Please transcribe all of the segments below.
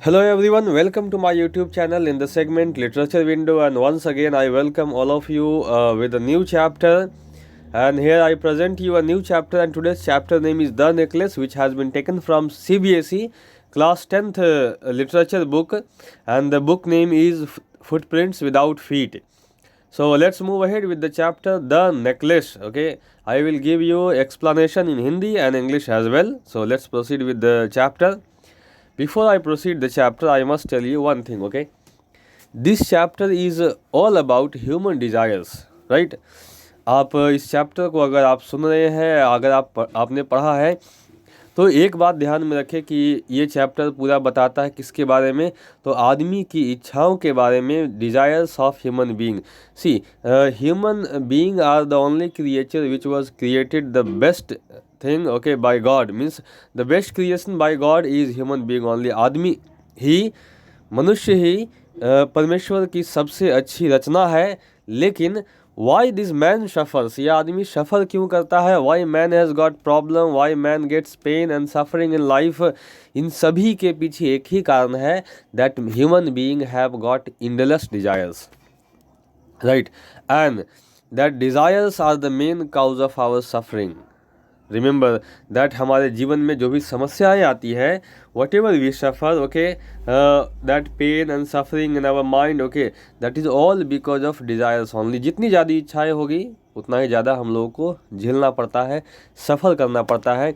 Hello everyone, welcome to my YouTube channel in the segment Literature Window, and once again I welcome all of you with a new chapter. And here I present you a new chapter, and today's chapter name is The Necklace, which has been taken from CBSE class 10th literature book, and the book name is Footprints Without Feet. So let's move ahead with the chapter The Necklace. Okay, I will give you explanation in Hindi and English as well. So let's proceed with the chapter. Before I proceed the chapter, I must tell you one thing, okay? This chapter is all about human desires, right? आप इस chapter को अगर आप सुन रहे हैं, अगर आपने पढ़ा है, तो एक बात ध्यान में रखें कि ये चैप्टर पूरा बताता है किसके बारे में, तो आदमी की इच्छाओं के बारे में, desires of human being. See, human being are the only creature which was created the best thing, okay, by God. Means the best creation by God is human being only. आदमी ही, मनुष्य ही परमेश्वर की सबसे अच्छी रचना है. लेकिन वाई दिस मैन सफर्स, यह आदमी सफ़र क्यों करता है? Why man has got problem, why man gets pain and suffering in life. इन सभी के पीछे एक ही कारण है, that human being have got endless desires, right, and that desires are the main cause of our suffering. Remember that हमारे जीवन में जो भी समस्याएं आती है, whatever we suffer, okay, that pain and suffering in our mind, okay, that is all because of desires only. जितनी ज़्यादा इच्छाएं होगी उतना ही ज़्यादा हम लोगों को झेलना पड़ता है, सफ़र करना पड़ता है.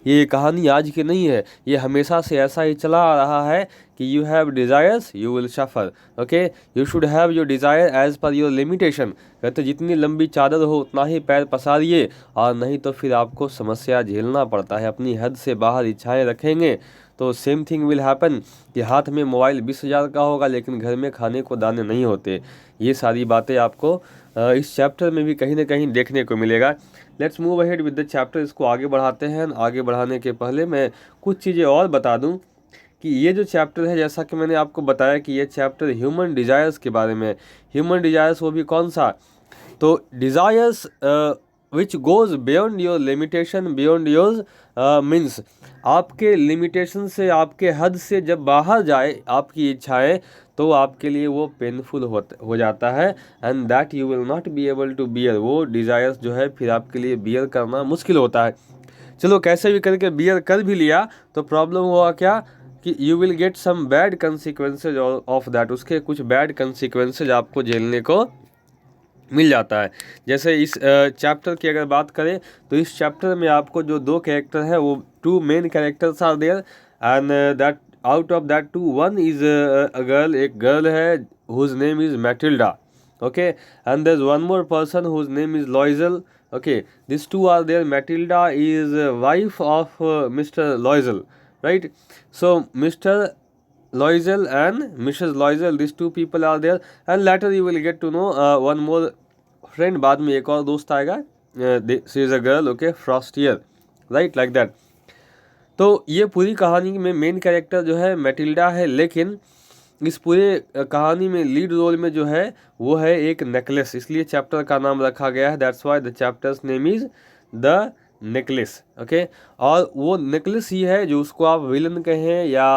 ये कहानी आज की नहीं है, ये हमेशा से ऐसा ही चला आ रहा है कि you have desires you will suffer. Okay, you should have your desire as per your limitation. कहते जितनी लंबी चादर हो उतना ही पैर पसारिए, और नहीं तो फिर आपको समस्या झेलना पड़ता है. अपनी हद से बाहर इच्छाएं रखेंगे तो सेम थिंग विल हैपन कि हाथ में मोबाइल 20,000 का होगा लेकिन घर में खाने को दाने नहीं होते. ये सारी बातें आपको इस चैप्टर में भी कहीं ना कहीं देखने को मिलेगा. Let's move ahead with the chapter. इसको आगे बढ़ाते हैं. आगे बढ़ाने के पहले मैं कुछ चीज़ें और बता दूं कि ये जो चैप्टर है, जैसा कि मैंने आपको बताया कि ये चैप्टर ह्यूमन डिज़ायर्स के बारे में. ह्यूमन डिज़ायर्स वो भी कौन सा? तो desires which goes beyond your limitation, beyond your means आपके लिमिटेशन से, आपके हद से जब बाहर जाए आपकी इच्छाएं, तो आपके लिए वो पेनफुल हो जाता है, and that you will not be able to bear. वो डिज़ायर्स जो है फिर आपके लिए बियर करना मुश्किल होता है. चलो कैसे भी करके बियर कर भी लिया तो प्रॉब्लम हुआ क्या कि you will get some bad consequences of that. उसके कुछ बैड कंसिक्वेंसेज आपको झेलने को मिल जाता है. जैसे इस चैप्टर की अगर बात करें तो इस चैप्टर में आपको जो दो कैरेक्टर हैं, वो two main characters are there, and that out of that two one is a girl. एक गर्ल है whose name is Matilda, okay, and there is one more person whose name is Loisel. Okay, this two are there. Matilda is wife of mister Loisel, right. So mister Loisel and Mrs. Loisel, these two people are there, and later you will get to know one more friend. बाद में एक और दोस्त आएगा. She is a girl, okay, Frostier, right, like that. तो ये पूरी कहानी में मेन कैरेक्टर जो है मैटिल्डा है, लेकिन इस पूरे कहानी में लीड रोल में जो है वो है एक नेकलेस. इसलिए चैप्टर का नाम रखा गया है, that's why the chapters name is the necklace, okay. और वो नेकलेस ही है जो उसको आप विलन कहें या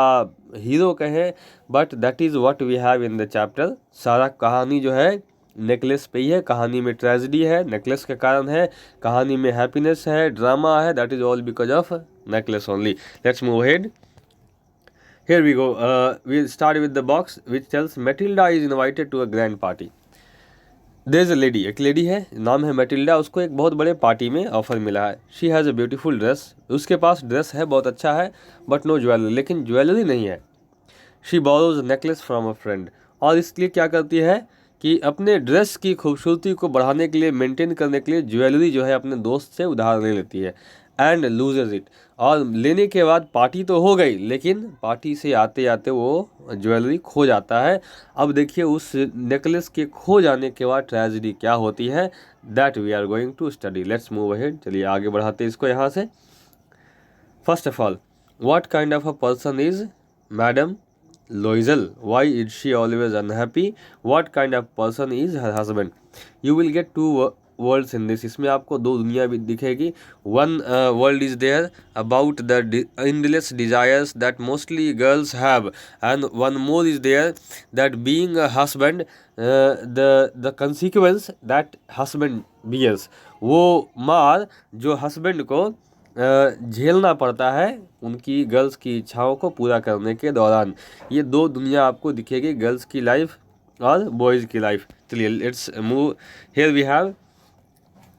हीरो कहें, but that is what we have in the chapter. सारा कहानी जो है नेकलेस पे ही है. कहानी में ट्रेजेडी है, नेकलेस के कारण है. कहानी में हैप्पीनेस है, ड्रामा है, that is all because of necklace only. Let's move head. Here we go. We'll start with the box which tells Matilda is invited to a grand party. There is a lady, एक lady है, नाम है Matilda. उसको एक बहुत बड़े party में offer मिला है. She has a beautiful dress. उसके पास ड्रेस है, बहुत अच्छा है, बट नो ज्वेलरी, लेकिन ज्वेलरी नहीं है. She borrows necklace from a friend. और इसलिए क्या करती है कि अपने ड्रेस की खूबसूरती को बढ़ाने के लिए, मेंटेन करने के लिए ज्वेलरी जो है अपने दोस्त से उधार ले लेती है, एंड लूजेज इट. और लेने के बाद पार्टी तो हो गई, लेकिन पार्टी से आते आते वो ज्वेलरी खो जाता है. अब देखिए उस नेकलेस के खो जाने के बाद ट्रेजेडी क्या होती है, that we are going to study. Let's move ahead. चलिए आगे बढ़ाते हैं इसको यहाँ से. First of all, what kind of a person is madam Loisel? Why is she always unhappy? What kind of person is her husband? You will get to worlds in this, इसमें आपको दो दुनिया भी दिखेगी. One world is there about the endless desires that mostly girls have, and one more is there that being a husband, the consequence that husband bears, वो मार जो husband को झेलना पड़ता है उनकी गर्ल्स की इच्छाओं को पूरा करने के दौरान. ये दो दुनिया आपको दिखेगी, गर्ल्स की लाइफ और बॉयज़ की लाइफ. चलिए let's move. Here we have,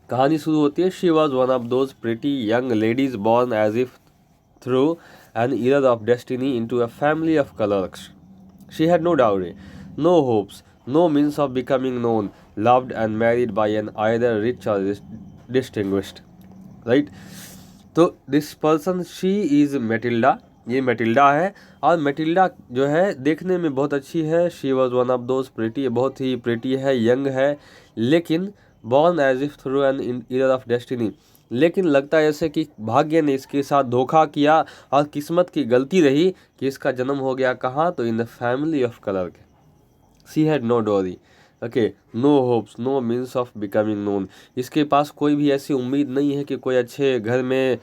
कहानी शुरू होती है. She was one of those pretty young ladies born as if through an error of destiny into a family of clerks. She had no dowry, no hopes, no means of becoming known, loved and married by an either rich or distinguished. Right? तो this person she is Matilda, ये Matilda है. और Matilda जो है देखने में बहुत अच्छी है. She was one of those pretty, बहुत ही प्रिटी है, यंग है, लेकिन born as if through an error of destiny, लेकिन लगता है ऐसे कि भाग्य ने इसके साथ धोखा किया और किस्मत की गलती रही कि इसका जन्म हो गया कहाँ, तो in the family of clerk. She had no dowry, okay, no hopes, no means of becoming known. इसके पास कोई भी ऐसी उम्मीद नहीं है कि कोई अच्छे घर में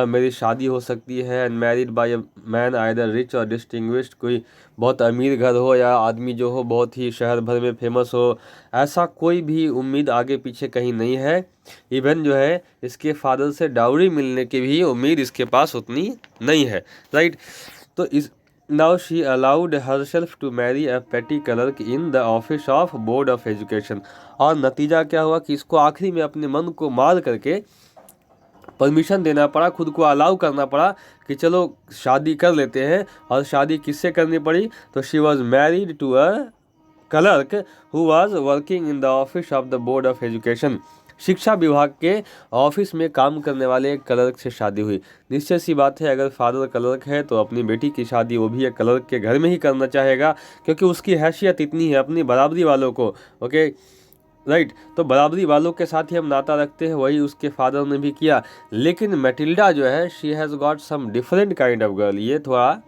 मेरी शादी हो सकती है. And married bye a man either rich और डिस्टिंग्विश्ड, कोई बहुत अमीर घर हो या आदमी जो हो बहुत ही शहर भर में फेमस हो, ऐसा कोई भी उम्मीद आगे पीछे कहीं नहीं है. इवन जो है इसके फादर से डाउरी मिलने की भी उम्मीद इसके पास उतनी नहीं है. राइट? तो इस Now she allowed herself to marry a petty clerk in the office of Board of Education. और नतीजा क्या हुआ कि इसको आखिरी में अपने मन को मार करके परमिशन देना पड़ा, खुद को अलाउ करना पड़ा कि चलो शादी कर लेते हैं. और शादी किससे करनी पड़ी, तो she was married to a clerk who was working in the office of the board of education. शिक्षा विभाग के ऑफिस में काम करने वाले एक क्लर्क से शादी हुई. निश्चय सी बात है, अगर फादर क्लर्क है तो अपनी बेटी की शादी वो भी एक क्लर्क के घर में ही करना चाहेगा, क्योंकि उसकी हैसियत इतनी है अपनी बराबरी वालों को. Okay, right? तो बराबरी वालों के साथ ही हम नाता रखते हैं, वही उसके फादर ने भी किया. लेकिन मैटिल्डा जो है, she has got some different kind of girl, ये थोड़ा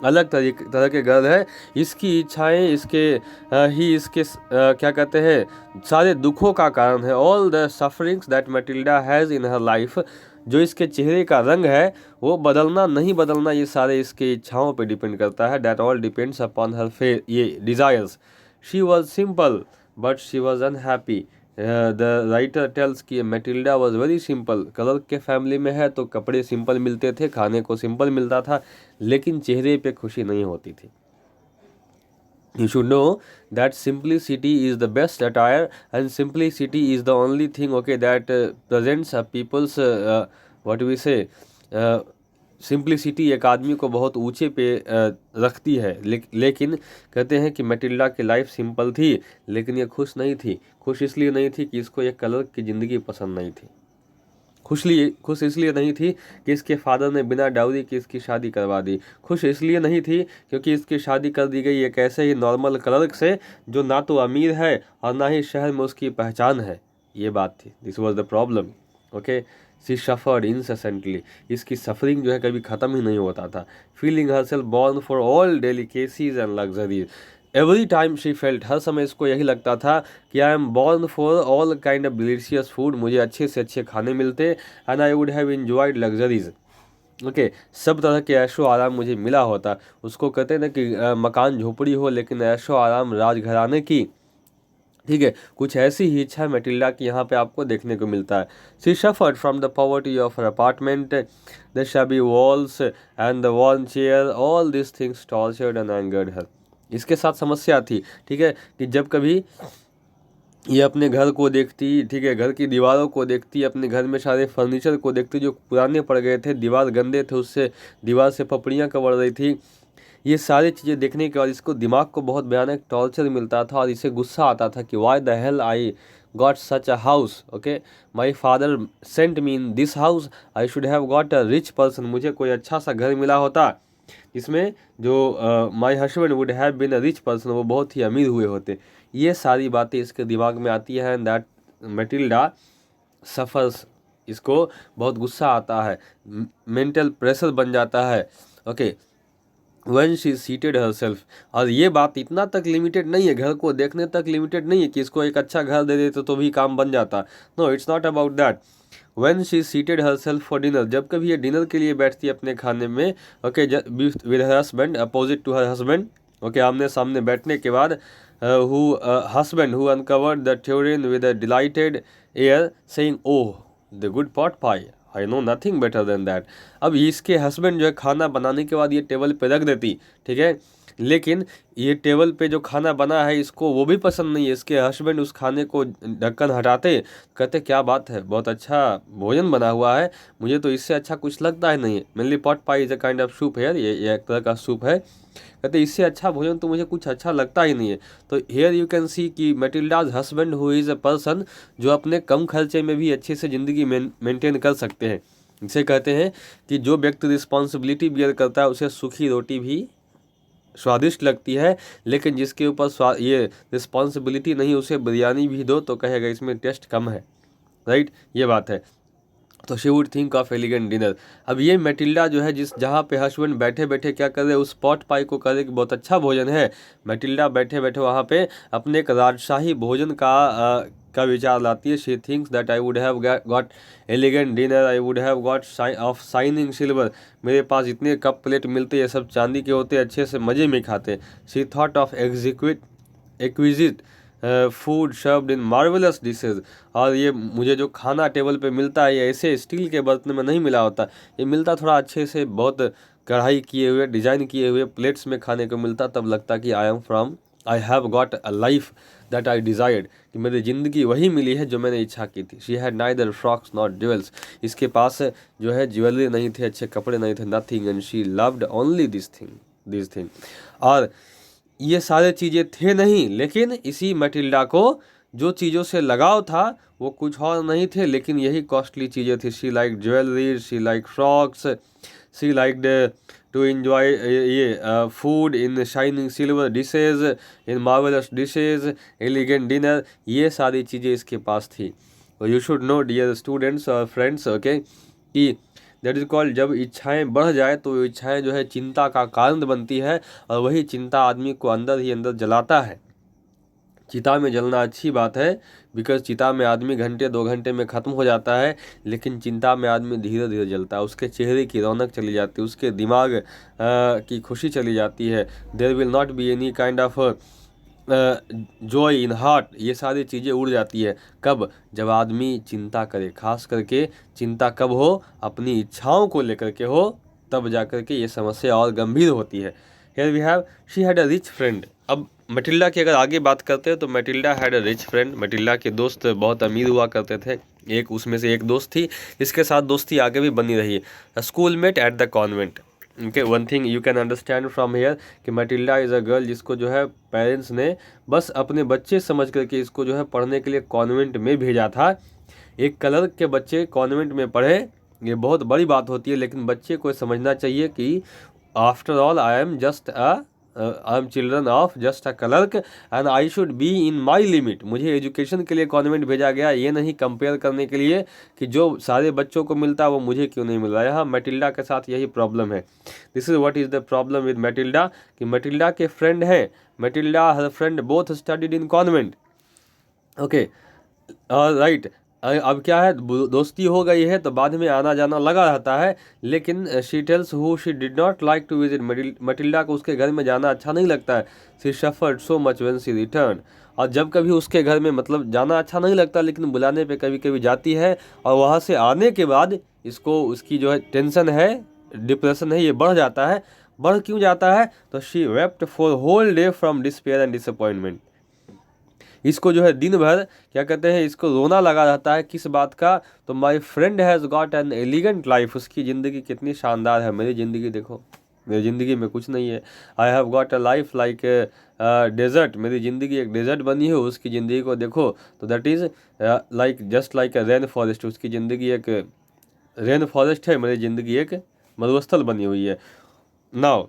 अलग तरह के गर्ल है. इसकी इच्छाएं इसके क्या कहते हैं सारे दुखों का कारण है. All the sufferings that Matilda has in her life, जो इसके चेहरे का रंग है वो बदलना नहीं बदलना, ये सारे इसके इच्छाओं पे डिपेंड करता है. That all depends upon her ये desires. She was simple but she was unhappy. The writer tells कि Mathilda was very simple. Clerk के फैमिली में है तो कपड़े सिंपल मिलते थे, खाने को सिंपल मिलता था, लेकिन चेहरे पे खुशी नहीं होती थी. You should know that simplicity is the best attire, and simplicity is the only thing, okay, that presents a people's what we say, simplicity एक आदमी को बहुत ऊंचे पे रखती है. लेकिन कहते हैं कि मैटिल्डा की लाइफ सिंपल थी, लेकिन ये खुश नहीं थी. खुश इसलिए नहीं थी कि इसको एक क्लर्क की ज़िंदगी पसंद नहीं थी. खुश इसलिए नहीं थी कि इसके फादर ने बिना डाउरी के इसकी शादी करवा दी. खुश इसलिए नहीं थी क्योंकि इसकी शादी कर दी गई एक ऐसे ही नॉर्मल क्लर्क से जो ना तो अमीर है और ना ही शहर में उसकी पहचान है. ये बात थी. This was the problem. Okay, she suffered incessantly. इसकी सफरिंग जो है कभी ख़त्म ही नहीं होता था. Feeling herself born for all delicacies and luxuries. Every time she felt, हर समय इसको यही लगता था कि I am born for all kind of delicious food, मुझे अच्छे से अच्छे खाने मिलते, and I would have enjoyed luxuries. Okay, सब तरह के ऐशो आराम मुझे मिला होता. उसको कहते हैं ना कि मकान झोपड़ी हो लेकिन ऐशो आराम राजघराने की. ठीक है, कुछ ऐसी ही इच्छा मैटिल्डा की यहाँ पे आपको देखने को मिलता है. She suffered from the poverty of her apartment, the shabby walls and the worn chair, all this things tortured and angered her. इसके साथ समस्या थी, ठीक है, कि जब कभी ये अपने घर को देखती, ठीक है, घर की दीवारों को देखती, अपने घर में सारे फर्नीचर को देखती जो पुराने पड़ गए थे, दीवार गंदे थे, उससे दीवार से पपड़ियाँ कबर रही थी. ये सारी चीज़ें देखने के बाद इसको दिमाग को बहुत भयानक टॉर्चर मिलता था और इसे गुस्सा आता था कि why the hell I got such a house. Okay, my father sent me in this house, I should have got a rich person. मुझे कोई अच्छा सा घर मिला होता जिसमें जो my husband would have been a rich person, वो बहुत ही अमीर हुए होते. ये सारी बातें इसके दिमाग में आती हैं. एंड दैट मैटिल्डा सफ़र्स, इसको बहुत गुस्सा आता है, मेंटल प्रेशर बन जाता है. Okay, when she seated herself। और ये बात इतना तक लिमिटेड नहीं है, घर को देखने तक लिमिटेड नहीं है कि इसको एक अच्छा घर दे देते तो भी काम बन जाता। No, it's not about that. when she seated herself for dinner, जब कभी ये डिनर के लिए बैठती है अपने खाने में, okay, with her husband, opposite to her husband, okay, आमने सामने बैठने के बाद, husband who uncovered the tureen with a delighted air saying, oh, the good pot pie, I know nothing better than that। अब इसके हस्बैंड जो है खाना बनाने के बाद ये टेबल पे रख देती, ठीक है, लेकिन ये टेबल पे जो खाना बना है इसको वो भी पसंद नहीं है। इसके हस्बैंड उस खाने को ढक्कन हटाते, कहते क्या बात है, बहुत अच्छा भोजन बना हुआ है, मुझे तो इससे अच्छा कुछ लगता ही नहीं है। Mainly pot pi is a kind of soup है, ये एक तरह का सूप है। कहते इससे अच्छा भोजन तो मुझे कुछ अच्छा लगता ही नहीं है। तो हियर यू कैन सी कि Mathilda's husband who is a person जो अपने कम खर्चे में भी अच्छे से ज़िंदगी मेंटेन कर सकते हैं। इसे कहते हैं कि जो व्यक्ति रिस्पॉन्सिबिलिटी बियर करता है उसे सूखी रोटी भी स्वादिष्ट लगती है, लेकिन जिसके ऊपर ये रिस्पॉन्सिबिलिटी नहीं, उसे बिरयानी भी दो तो कहेगा इसमें टेस्ट कम है, राइट, ये बात है। तो she would think of elegant dinner. अब ये मैटिल्डा जो है जिस जहाँ पे हस्बैंड बैठे बैठे क्या कर रहे, उस पॉट पाई को कर रहे कि बहुत अच्छा भोजन है, मैटिल्डा बैठे बैठे वहाँ पे अपने एक राजशाही भोजन का विचार लाती है। She thinks that I would have got elegant dinner, I would have got off shining silver, मेरे पास इतने कप प्लेट मिलते, ये सब चांदी के होते, अच्छे से मज़े में खाते। She thought of exquisite food served in marvellous dishes. और ये मुझे जो खाना टेबल पे मिलता है ये ऐसे स्टील के बर्तन में नहीं मिला होता, ये मिलता थोड़ा अच्छे से बहुत कढ़ाई किए हुए, डिज़ाइन किए हुए प्लेट्स में खाने को मिलता, तब लगता कि आई have got a life that I desired, कि मेरी ज़िंदगी वही मिली है जो मैंने इच्छा की थी। She had neither frocks not jewels, इसके पास जो है ज्वेलरी नहीं थे, अच्छे कपड़े नहीं थे, nothing, and she loved only this thing. और ये सारे चीज़ें थे नहीं, लेकिन इसी मैटिल्डा को जो चीज़ों से लगाव था वो कुछ और नहीं थे, लेकिन यही कॉस्टली चीज़ें थी। She like jewellery, she like frocks, she like to enjoy ये food in shining silver dishes, in marvellous dishes, elegant dinner, ये सारी चीज़ें इसके पास थी। तो you should know dear students और फ्रेंड्स, ओके, कि दैट इज़ कॉल्ड, जब इच्छाएं बढ़ जाए तो इच्छाएं जो है चिंता का कारण बनती है, और वही चिंता आदमी को अंदर ही अंदर जलाता है। चिता में जलना अच्छी बात है, बिकॉज चिता में आदमी घंटे 2 घंटे में ख़त्म हो जाता है, लेकिन चिंता में आदमी धीरे धीरे जलता है, उसके चेहरे की रौनक चली जाती है, उसके दिमाग की खुशी चली जाती है। There will not be any kind of joy in heart, ये सारी चीज़ें उड़ जाती है। कब? जब आदमी चिंता करे, खास करके चिंता कब हो? अपनी इच्छाओं को लेकर के हो, तब जा कर के ये समस्या और गंभीर होती है। Here we have, she had a rich friend. अब मैटिल्डा की अगर आगे बात करते हैं तो Matilda had a rich friend, Matilda के दोस्त बहुत अमीर हुआ करते थे। एक उसमें से एक दोस्त थी, इसके साथ दोस्ती आगे भी बनी रही है। Schoolmate at the convent. Okay, one thing you can understand from here कि मैटिल्डा इज़ अ गर्ल जिसको जो है पेरेंट्स ने बस अपने बच्चे समझ करके इसको जो है पढ़ने के लिए कॉन्वेंट में भेजा था। एक क्लर्क के बच्चे कॉन्वेंट में पढ़े, ये बहुत बड़ी बात होती है, लेकिन बच्चे को समझना चाहिए कि after all I am children of just a clerk and I should be in my limit. मुझे एजुकेशन के लिए कॉन्वेंट भेजा गया, ये नहीं कंपेयर करने के लिए कि जो सारे बच्चों को मिलता है वो मुझे क्यों नहीं मिल रहा है। यहाँ मैटिल्डा के साथ यही प्रॉब्लम है। This is what is the problem with Matilda, कि मैटिल्डा के फ्रेंड हैं, Matilda her friend both studied in convent, okay, right. अब क्या है, दोस्ती हो गई है तो बाद में आना जाना लगा रहता है, लेकिन she tells who she did not like to visit, Matilda को उसके घर में जाना अच्छा नहीं लगता है। She suffered so much when she return, और जब कभी उसके घर में मतलब जाना अच्छा नहीं लगता, लेकिन बुलाने पे कभी कभी जाती है, और वहाँ से आने के बाद इसको उसकी जो है टेंशन है, डिप्रेशन है, ये बढ़ जाता है। बढ़ क्यों जाता है? तो she wept for whole day from despair and disappointment. इसको जो है दिन भर क्या कहते हैं, इसको रोना लगा रहता है, किस बात का? तो my friend has got an elegant life, उसकी ज़िंदगी कितनी शानदार है, मेरी ज़िंदगी देखो, मेरी ज़िंदगी में कुछ नहीं है। I have got a life like desert, मेरी ज़िंदगी एक डेजर्ट बनी है, उसकी ज़िंदगी को देखो तो that is like just like a rain forest, उसकी ज़िंदगी एक रेन फॉरेस्ट है, मेरी ज़िंदगी एक मरुस्थल बनी हुई है। नाउ,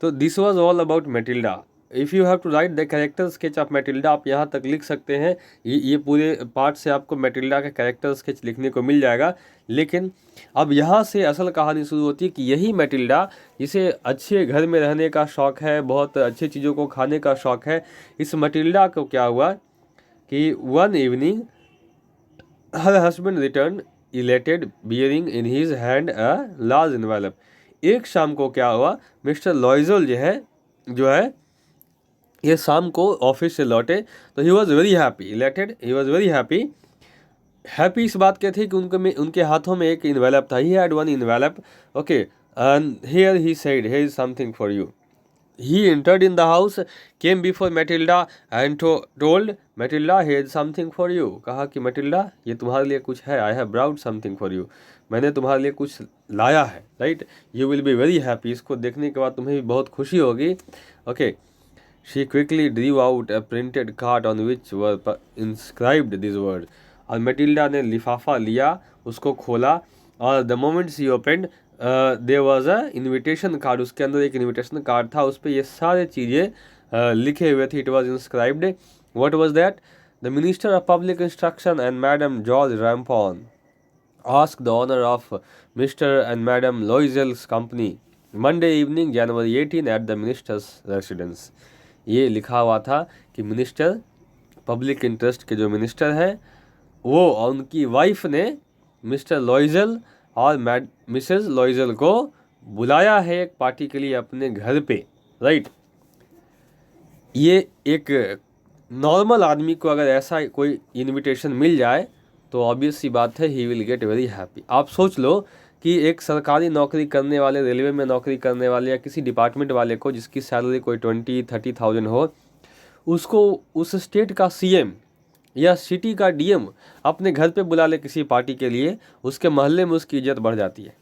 तो this was all about Matilda. If you have to write the character sketch of Matilda, आप यहाँ तक लिख सकते हैं। ये पूरे पार्ट से आपको मैटिल्डा का कैरेक्टर स्केच लिखने को मिल जाएगा। लेकिन अब यहाँ से असल कहानी शुरू होती है कि यही मैटिल्डा, जिसे अच्छे घर में रहने का शौक़ है, बहुत अच्छी चीज़ों को खाने का शौक़ है, इस मैटिल्डा को क्या हुआ कि one evening her husband return elated bearing in his hand a large envelope. एक शाम को क्या हुआ, मिस्टर लॉयजल जो है ये शाम को ऑफिस से लौटे तो he was very happy, elated, he was very happy. Happy इस बात के थे कि उनके हाथों में एक इन्वेलप था। He had one envelope, okay, and here he said here is something for you. He entered in the house, came before Matilda and told Matilda, here is something for you. कहा कि Matilda, ये तुम्हारे लिए कुछ है, I have brought something for you. मैंने तुम्हारे लिए कुछ लाया है, right? You will be very happy. इसको देखने के बाद तुम्हें भी बहुत खुशी होगी, okay? She quickly drew out a printed card on which were inscribed these words. और Matilda ने लिफाफा लिया, उसको खोला, और the moment she opened, there was a invitation card. उसके अंदर एक इन्विटेशन कार्ड था, उस पर ये सारे चीज़ें लिखे हुए थे। It was inscribed, what was that, the minister of public instruction and madam George Ramponneau ask the honour of mister and madam Loisel's company Monday evening January 18 at the minister's residence. ये लिखा हुआ था कि minister, public interest के जो minister हैं वो और उनकी वाइफ ने मिस्टर लॉइजल और मिसेस लॉइजल को बुलाया है एक पार्टी के लिए अपने घर पे, राइट। ये एक नॉर्मल आदमी को अगर ऐसा कोई इनविटेशन मिल जाए तो ऑब्वियस सी बात है he will get very happy. आप सोच लो कि एक सरकारी नौकरी करने वाले, रेलवे में नौकरी करने वाले या किसी डिपार्टमेंट वाले को जिसकी सैलरी कोई 20-30,000 हो, उसको उस स्टेट का सीएम या सिटी का डीएम अपने घर पे बुला ले किसी पार्टी के लिए, उसके मोहल्ले में उसकी इज्जत बढ़ जाती है,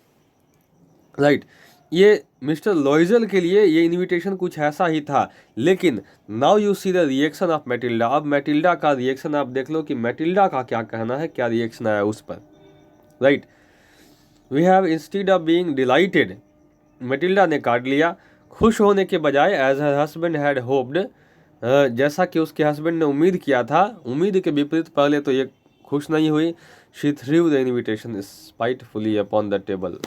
राइट। ये मिस्टर लॉइजल के लिए ये इनविटेशन कुछ ऐसा ही था। लेकिन now you see the reaction of Matilda. अब मैटिल्डा का रिएक्शन आप देख लो कि मैटिल्डा का क्या कहना है, क्या रिएक्शन आया उस पर, right. We have instead of being delighted, Matilda ने काट लिया, खुश होने के बजाय, as her husband had hoped, जैसा कि उसके हस्बैंड ने उम्मीद किया था, उम्मीद के विपरीत पहले तो ये खुश नहीं हुई। She threw the invitation spitefully upon the table,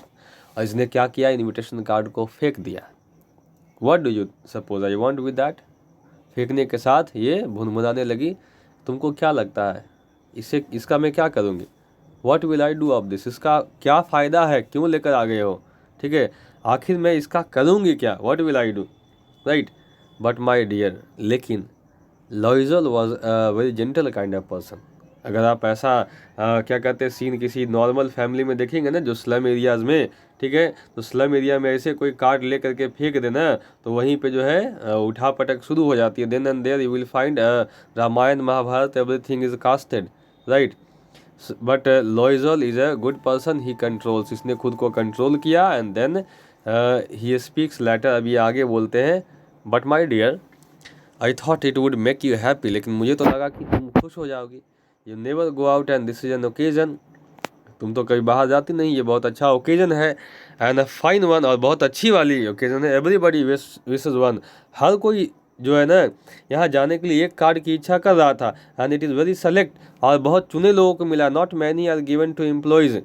और इसने क्या किया, इन्विटेशन कार्ड को फेंक दिया। What do you suppose I want with that. फेंकने के साथ ये भुनभुनाने लगी, तुमको क्या लगता है इसका मैं क्या करूँगी, what will I do of this, इसका क्या फ़ायदा है, क्यों लेकर आ गए हो, ठीक है, आखिर मैं इसका करूँगी क्या, what will I do, right. But my dear, लेकिन Loisel was a very gentle kind of person. अगर आप ऐसा क्या कहते हैं सीन किसी नॉर्मल फैमिली में देखेंगे ना, जो स्लम एरियाज़ में, ठीक है, तो स्लम एरिया में ऐसे कोई कार्ड ले करके फेंक देना तो वहीं पे जो है उठा पटक शुरू हो जाती है। Then and there you will find Ramayana Mahabharata everything is casted, right. But Loisel is a good person, he controls, इसने खुद को कंट्रोल किया। And then he speaks later, अभी आगे बोलते हैं, but my dear I thought it would make you happy, लेकिन मुझे तो लगा कि तुम खुश हो जाओगी। You never go out and this is an occasion, तुम तो कभी बाहर जाती नहीं, ये बहुत अच्छा ओकेजन है। एंड अ फाइन वन, और बहुत अच्छी वाली ओकेजन है। एवरीबडी विशेस वन, हर कोई जो है ना यहाँ जाने के लिए एक कार्ड की इच्छा कर रहा था। And it is very select, और बहुत चुने लोगों को मिला। Not many are given to employees,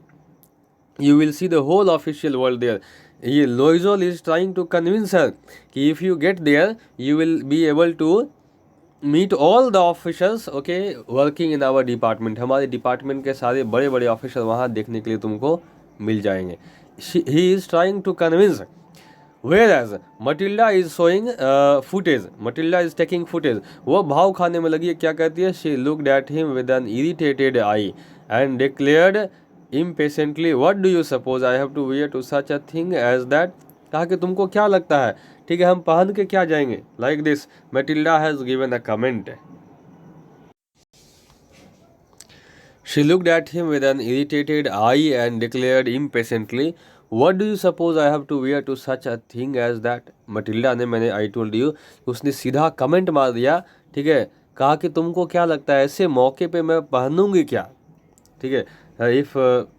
you will see the whole official world there. ये Loisel is trying to convince her कि if you get there you will be able to meet all the officers, okay, working in our department, हमारे department के सारे बड़े बड़े officer वहाँ देखने के लिए तुमको मिल जाएंगे। He is trying to convince, whereas Matilda is showing footage, Matilda is taking footage. वो भाव खाने में लगी है, क्या कहती है, she looked at him with an irritated eye and declared impatiently, what do you suppose I have to wear to such a thing as that। कहा कि तुमको क्या लगता है, ठीक है, हम पहन के क्या जाएंगे, like this Matilda has given a comment। She looked at him with an irritated eye and declared impatiently, what do you suppose I have to wear to such a thing as that। Matilda ने, मैंने I told you, उसने सीधा comment मार दिया, ठीक है, कहा कि तुमको क्या लगता है ऐसे मौके पे मैं पहनूंगी क्या, ठीक है। If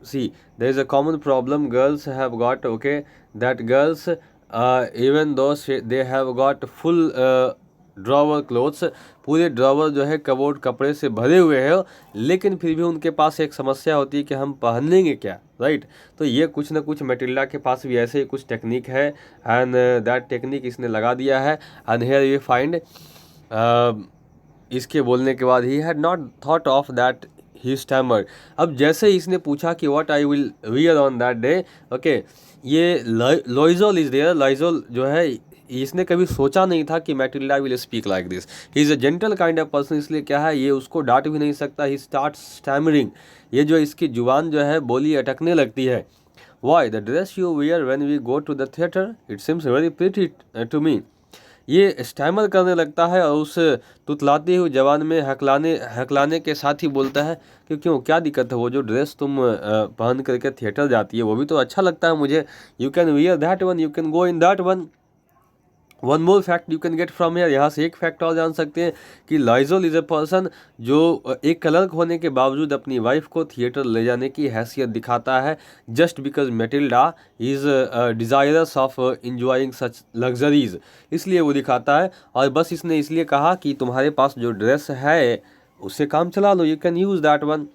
see there is a common problem girls have got, okay, that girls even though they have got full drawer clothes, पूरे ड्रॉवर जो है कबोर्ड कपड़े से भरे हुए हैं, लेकिन फिर भी उनके पास एक समस्या होती है कि हम पहनेंगे क्या, राइट। तो ये कुछ ना कुछ मैटिल्डा के पास भी ऐसे ही कुछ टेक्निक है, एंड दैट टेक्निक इसने लगा दिया है। एंड हियर यू फाइंड, इसके बोलने के बाद he had not thought of that he stammer. अब जैसे ही इसने पूछा कि what I will wear on that day, okay, ये लॉइजोल इज देयर, लॉइजोल जो है इसने कभी सोचा नहीं था कि Matilda will speak like this. He is a gentle kind of person, इसलिए क्या है ये उसको डांट भी नहीं सकता। ही स्टार्ट स्टैमरिंग, ये जो इसकी जुबान जो है बोली अटकने लगती है। Why the dress you wear when we go to the theatre, it seems very pretty to me. ये स्टैमर करने लगता है और उस तुतलाती हुई जवान में हकलाने के साथ ही बोलता है कि क्यों, क्या दिक्कत है, वो जो ड्रेस तुम पहन करके थिएटर जाती है वो भी तो अच्छा लगता है मुझे। You can wear that one, you can go in that one. One more fact you can get from here, यहाँ से एक फैक्ट और जान सकते हैं कि लाइजोल इज़ ए पर्सन जो एक क्लर्क होने के बावजूद अपनी वाइफ को थिएटर ले जाने की हैसियत दिखाता है, just because Matilda is desirous of enjoying such luxuries, इसलिए वो दिखाता है। और बस इसने इसलिए कहा कि तुम्हारे पास जो ड्रेस है उससे काम चला लो, you can use that one.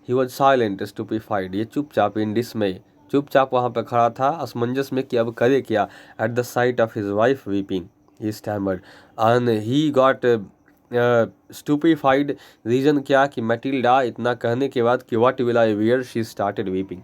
He was silent stupefied, ये चुपचाप इन डिसमय, चुपचाप वहाँ पर खड़ा था असमंजस में कि अब करे क्या। At the site of his wife weeping he stammered and he got stupefied. Reason क्या कि मैटिल्डा इतना कहने के बाद कि what will I wear, she started weeping.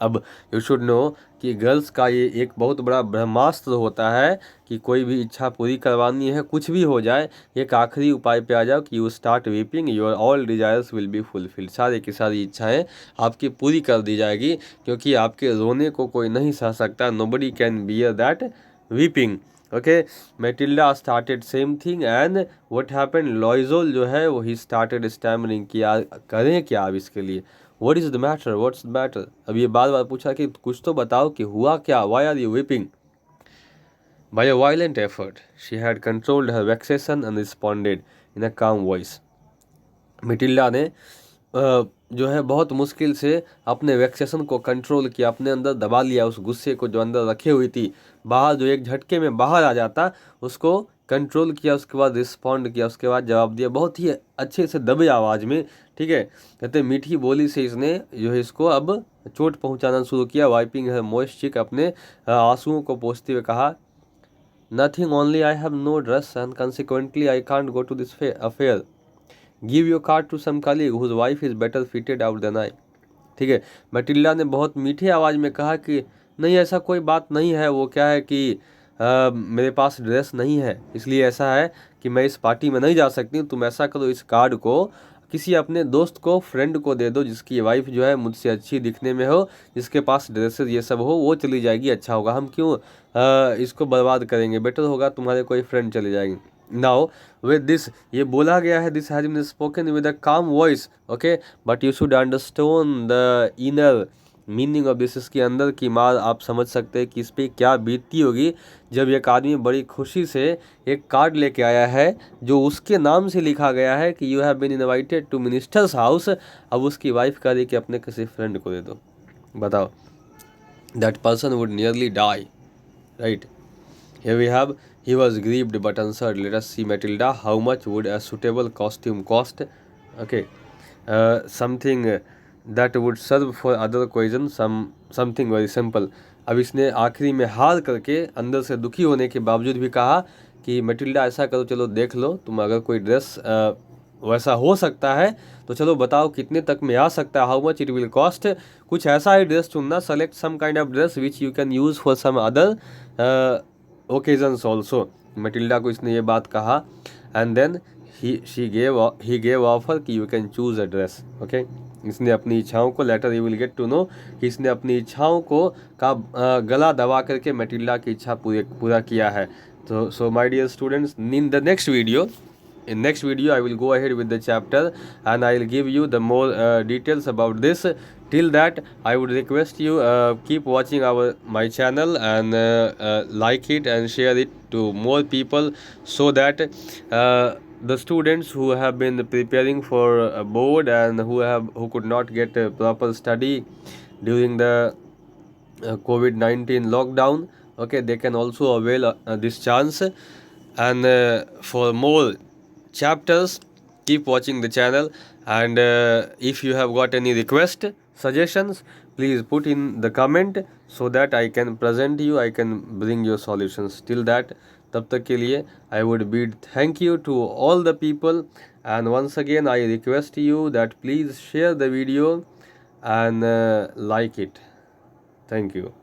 अब यू शुड नो कि गर्ल्स का ये एक बहुत बड़ा ब्रह्मास्त्र होता है कि कोई भी इच्छा पूरी करवानी है, कुछ भी हो जाए, एक आखिरी उपाय पे आ जाओ कि you start weeping, your all desires will be fulfilled, सारी की सारी इच्छाएं आपकी पूरी कर दी जाएगी, क्योंकि आपके रोने को कोई नहीं सह सकता। Nobody can bear that weeping. Okay, Mathilda started same thing and what happened, Loisel जो है वो ही स्टार्टेड स्टैमरिंग, किया करें क्या अब इसके लिए। What is the matter, what's the matter, अब ये बार बार पूछा कि कुछ तो बताओ कि हुआ क्या, why are you weeping. By a violent effort she had controlled her vexation and responded in a calm voice. Matilda ने जो है बहुत मुश्किल से अपने वेक्सेशन को कंट्रोल किया, अपने अंदर दबा लिया उस गुस्से को जो अंदर रखे हुई थी, बाहर जो एक झटके में बाहर आ जाता उसको कंट्रोल किया, उसके बाद रिस्पॉन्ड किया, उसके बाद जवाब दिया बहुत ही अच्छे से दबे आवाज़ में, ठीक है। कहते मीठी बोली से इसने जो है इसको अब चोट पहुंचाना शुरू किया। वाइपिंग है मॉइस्ट चिक, अपने आंसुओं को पोंछते हुए कहा, nothing only I have no dress and consequently I can't go to this affair, give your card to some colleague whose wife is better fitted out than I. ठीक है, मैटिल्डा ने बहुत मीठे आवाज़ में कहा कि नहीं ऐसा कोई बात नहीं है, वो क्या है कि मेरे पास ड्रेस नहीं है, इसलिए ऐसा है कि मैं इस पार्टी में नहीं जा सकती हूँ। तुम ऐसा करो, इस कार्ड को किसी अपने दोस्त को, फ्रेंड को दे दो जिसकी वाइफ जो है मुझसे अच्छी दिखने में हो, जिसके पास ड्रेसेस ये सब हो, वो चली जाएगी, अच्छा होगा। हम क्यों इसको बर्बाद करेंगे, बेटर होगा तुम्हारे कोई फ्रेंड चले जाएंगे। नाउ विद दिस, ये बोला गया है, this has been spoken with a calm voice, okay, but you should understand the inner meaning of this, इसके अंदर की मार आप समझ सकते हैं कि इस पर क्या बीतती होगी जब एक आदमी बड़ी खुशी से एक कार्ड लेके आया है जो उसके नाम से लिखा गया है कि you have been invited to minister's house. अब उसकी वाइफ कह रही कि अपने किसी फ्रेंड को दे दो, बताओ, that person would nearly die, right. Here we have, he was grieved but answered, let us see Matilda, how much would a suitable costume cost? Okay, something that would serve for other occasion, something very simple. अब इसने आखिरी में हार करके अंदर से दुखी होने के बावजूद भी कहा कि मैटिल्डा ऐसा करो, चलो देख लो, तुम अगर कोई ड्रेस वैसा हो सकता है तो चलो बताओ कितने तक में आ सकता है, how much it will cost. कुछ ऐसा ही ड्रेस चुनना, select some kind of dress which you can use for some other occasions also. Matilda को इसने ये बात कहा and then he gave offer कि you can choose a dress, okay. इसने अपनी इच्छाओं को, later you will get to know कि इसने अपनी इच्छाओं को का गला दबा करके मैटिल्डा की इच्छा पूरा किया है। तो so my dear students, in the next video, in next video I will go ahead with the chapter and I will give you the more details about this. Till that I would request you keep watching my channel and like it and share it to more people, so that the students who have been preparing for a board and who could not get a proper study during the COVID-19 lockdown, okay, they can also avail this chance. And for more chapters, keep watching the channel. And if you have got any request, suggestions, please put in the comment so that I can present you, I can bring your solutions. Till that, tab tak ke liye I would bid thank you to all the people. And once again I request you that please share the video and like it. Thank you.